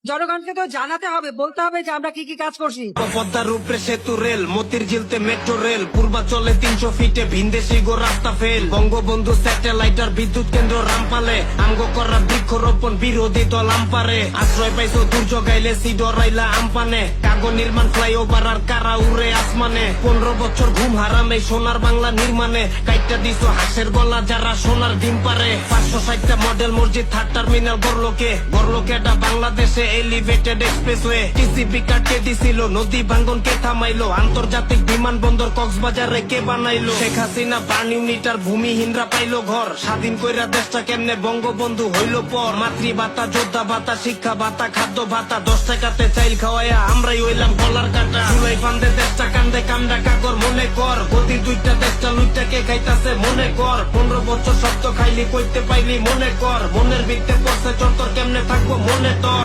জনগণকে তো জানাতে হবে, বলতে হবে যে আমরা কি কি কাজ করছি। পদ্মার উপরে সেতু রেল, মতির ঝিলতে মেট্রো রেল, পূর্বাচলে 300 ফিটে ভিনদেশি গো রাস্তা ফেল, বঙ্গবন্ধু স্যাটেলাইট আর বিদ্যুৎ কেন্দ্র রামপালে, আমগো করা বৃক্ষরোপণ বিরোধী দল আমপারে, আশ্রয় পাইছো দুর্যোগ আইলে সিডরাইলা আমপানে, কাগো নির্মাণ ফ্লাইওভার আর কারা উড়ে আসমানে, 15 বছর ঘুম হারামে সোনার বাংলা নির্মাণে, কাইটা দিছো হাঁসের গলা যারা সোনার ডিম পারে, 560টা মডেল মসজিদ, 3rd টার্মিনাল গড়লোকে এটা বাংলাদেশে এলিভেটেড এক্সপ্রেসওয়ে, টিসিবি কাটকে দিছিল, নদী ভাঙ্গন কে থামাইলো, আন্তর্জাতিক বিমানবন্দর কক্সবাজারে কে বানাইলো, শেখ হাসিনা বার্ন ইউনিটার ভূমিহীনরা পাইলো ঘর, স্বাধীন কইরা দেশটা কেমনে বঙ্গবন্ধু হইলো পর, মাতৃ ভাতা, যোদ্ধা ভাতা, শিক্ষা ভাতা, খাদ্য ভাতা, 10 টাকাতে চাইল খাওয়াইয়া আমরাই হইলাম কলার কাটা, চুলাই ফান্দে দেশটা কান্দে কামডা কাগর মনে কর, গতি 2টা দেশটা লুইটা কে খাইতাছে মনে কর, 15 বছর সত্য খাইলি কইতে পাইলি মনে কর, মনের ভিত্তে পড়ছে চত্বর কেমনে থাকবো মনে তোর।